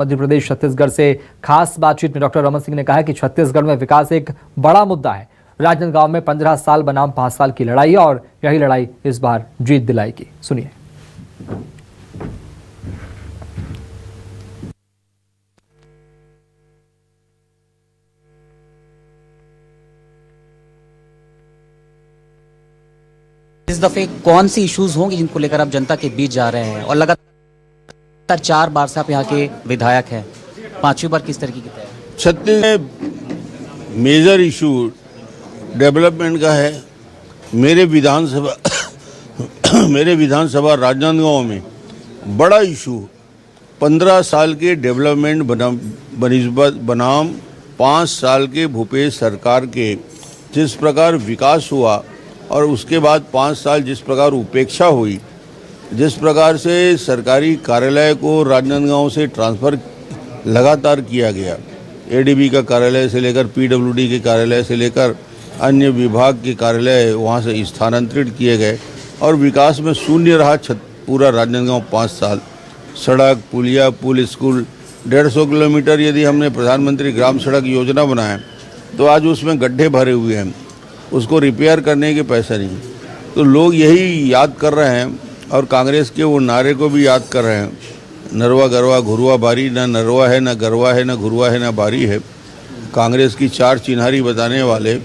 मध्य प्रदेश छत्तीसगढ़ से खास बातचीत में डॉक्टर रमन सिंह ने कहा कि छत्तीसगढ़ में विकास एक बड़ा मुद्दा है। राजनांदगांव में 15 साल बनाम 5 साल की लड़ाई और यही लड़ाई इस बार जीत दिलाएगी। सुनिए। इस दफे कौन सी इश्यूज होंगे जिनको लेकर आप जनता के बीच जा रहे हैं, और लगातार 4 बार से आप यहाँ के विधायक हैं, 5वीं बार किस तरीके की तय? छत्तीसगढ़ में मेजर इशू डेवलपमेंट का है। मेरे विधानसभा राजनांदगांव में बड़ा इशू 15 साल के डेवलपमेंट बनाम 5 साल के भूपेश सरकार के जिस प्रकार विकास हुआ और उसके बाद 5 साल जिस प्रकार उपेक्षा हुई, जिस प्रकार से सरकारी कार्यालय को राजनांदगांव से ट्रांसफ़र लगातार किया गया, एडीबी का कार्यालय से लेकर पीडब्ल्यूडी के कार्यालय से लेकर अन्य विभाग के कार्यालय वहां से स्थानांतरित किए गए और विकास में शून्य रहा पूरा राजनांदगांव 5 साल। सड़क, पुलिया, पुल, स्कूल 150 किलोमीटर यदि हमने प्रधानमंत्री ग्राम सड़क योजना बनाया तो आज उसमें गड्ढे भरे हुए हैं, उसको रिपेयर करने के पैसे नहीं। तो लोग यही याद कर रहे हैं और कांग्रेस के वो नारे को भी याद कर रहे हैं, नरवा गरवा घुरुआ बारी, ना नरवा है ना गरवा है ना घुरुआ है ना बारी है। कांग्रेस की 4 चिन्हारी बताने वाले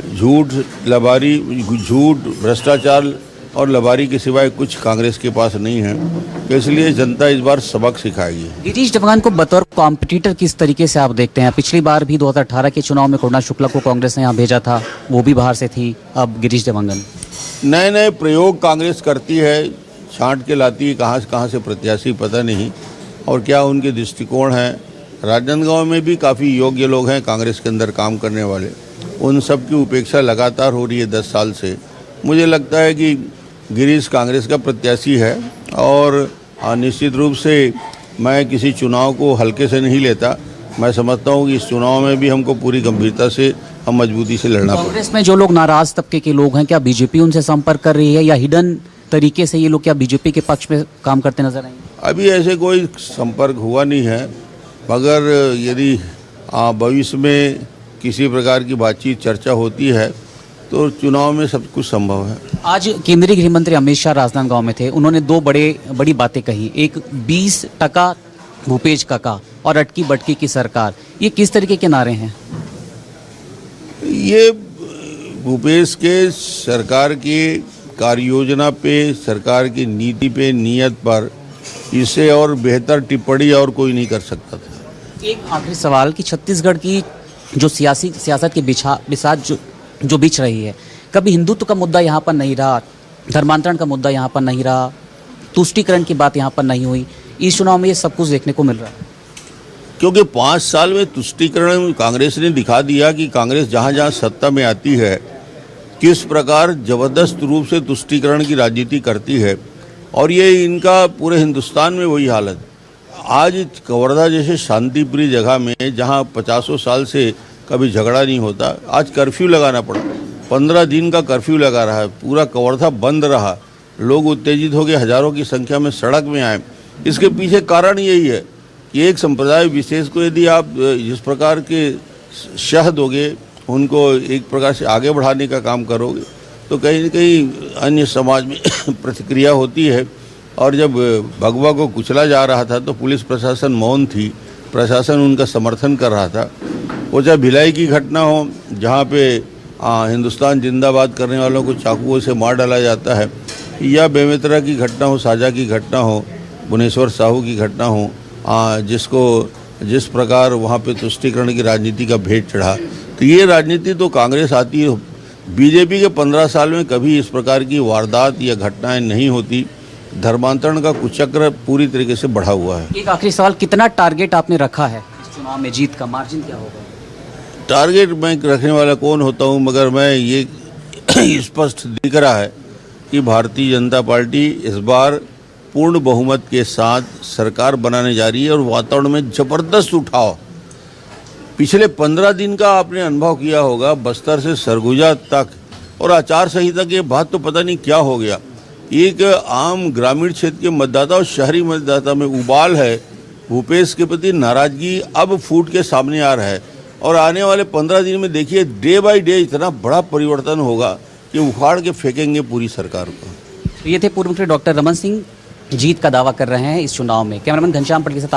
झूठ, लबारी, झूठ, भ्रष्टाचार और लबारी के सिवाय कुछ कांग्रेस के पास नहीं है। तो इसलिए जनता इस बार सबक सिखाएगी। गिरीश देवगन को बतौर कॉम्पिटिटर किस तरीके से आप देखते हैं? पिछली बार भी 2018 के चुनाव में करुणा शुक्ला को कांग्रेस ने यहाँ भेजा था, वो भी बाहर से थी। अब गिरीश देवगन नए नए प्रयोग कांग्रेस करती है, छांट के लाती है, कहाँ से प्रत्याशी पता नहीं और क्या उनके दृष्टिकोण हैं। राजनांदगांव में भी काफ़ी योग्य लोग हैं कांग्रेस के अंदर काम करने वाले, उन सब की उपेक्षा लगातार हो रही है 10 साल से। मुझे लगता है कि गिरीश कांग्रेस का प्रत्याशी है और निश्चित रूप से मैं किसी चुनाव को हल्के से नहीं लेता। मैं समझता हूँ कि इस चुनाव में भी हमको पूरी गंभीरता से हम मजबूती से लड़ना पड़ेगा। कांग्रेस में जो लोग नाराज तबके के लोग हैं, क्या बीजेपी उनसे संपर्क कर रही है या हिडन तरीके से ये लोग क्या बीजेपी के पक्ष में काम करते नजर आएंगे? अभी ऐसे कोई संपर्क हुआ नहीं है, मगर यदि भविष्य में किसी प्रकार की बातचीत चर्चा होती है तो चुनाव में सब कुछ संभव है। आज केंद्रीय गृह मंत्री अमित शाह राजनांदगांव में थे, उन्होंने 2 बड़ी बातें कही। एक 20% भूपेश काका और अटकी बटकी की सरकार। ये किस तरीके के नारे हैं? ये भूपेश के सरकार की कार्य योजना पे, सरकार की नीति पे, नियत पर इससे और बेहतर टिप्पणी और कोई नहीं कर सकता था। एक आखिरी सवाल कि छत्तीसगढ़ की जो सियासत की बिसात जो बिछ रही है, कभी हिंदुत्व का मुद्दा यहाँ पर नहीं रहा, धर्मांतरण का मुद्दा यहाँ पर नहीं रहा, तुष्टीकरण की बात यहाँ पर नहीं हुई। इस चुनाव में ये सब कुछ देखने को मिल रहा है क्योंकि 5 साल में तुष्टीकरण कांग्रेस ने दिखा दिया कि कांग्रेस जहाँ जहाँ सत्ता में आती है किस प्रकार जबरदस्त रूप से तुष्टीकरण की राजनीति करती है और ये इनका पूरे हिंदुस्तान में वही हालत। आज कवर्धा जैसे शांतिप्रिय जगह में जहाँ 50 साल से कभी झगड़ा नहीं होता, आज कर्फ्यू लगाना पड़ा। 15 दिन का कर्फ्यू लगा रहा है, पूरा कवर्धा बंद रहा, लोग उत्तेजित हो गए, हजारों की संख्या में सड़क में आए। इसके पीछे कारण यही है कि एक संप्रदाय विशेष को यदि आप जिस प्रकार के शह दोगे, उनको एक प्रकार से आगे बढ़ाने का काम करोगे तो कहीं न कहीं अन्य समाज में प्रतिक्रिया होती है। और जब भगवा को कुचला जा रहा था तो पुलिस प्रशासन मौन थी, प्रशासन उनका समर्थन कर रहा था। वो चाहे भिलाई की घटना हो जहाँ पे हिंदुस्तान जिंदाबाद करने वालों को चाकुओं से मार डाला जाता है, या बेमेतरा की घटना हो, साजा की घटना हो, भुवनेश्वर साहू की घटना हो, जिस प्रकार वहाँ पे तुष्टीकरण की राजनीति का भेंट चढ़ा। तो ये राजनीति तो कांग्रेस आती है, बीजेपी के 15 साल में कभी इस प्रकार की वारदात या घटनाएं नहीं होती। धर्मांतरण का कुचक्र पूरी तरीके से बढ़ा हुआ है। एक आखिरी सवाल, कितना टारगेट आपने रखा है इस चुनाव में? जीत का मार्जिन क्या होगा? टारगेट मैं रखने वाला कौन होता हूं, मगर मैं ये स्पष्ट दिख रहा है कि भारतीय जनता पार्टी इस बार पूर्ण बहुमत के साथ सरकार बनाने जा रही है और वातावरण में जबरदस्त उठाव। पिछले 15 दिन का आपने अनुभव किया होगा, बस्तर से सरगुजा तक और आचार संहिता के बाद तो पता नहीं क्या हो गया। एक आम ग्रामीण क्षेत्र के मतदाता और शहरी मतदाता में उबाल है भूपेश के प्रति नाराजगी अब फूट के सामने आ रहा है और आने वाले 15 दिन में देखिए डे बाय डे इतना बड़ा परिवर्तन होगा कि उखाड़ के फेंकेंगे पूरी सरकार को। तो ये थे पूर्व मंत्री डॉक्टर रमन सिंह जीत का दावा कर रहे हैं इस चुनाव में। कैमरामैन घनश्याम पटके के साथ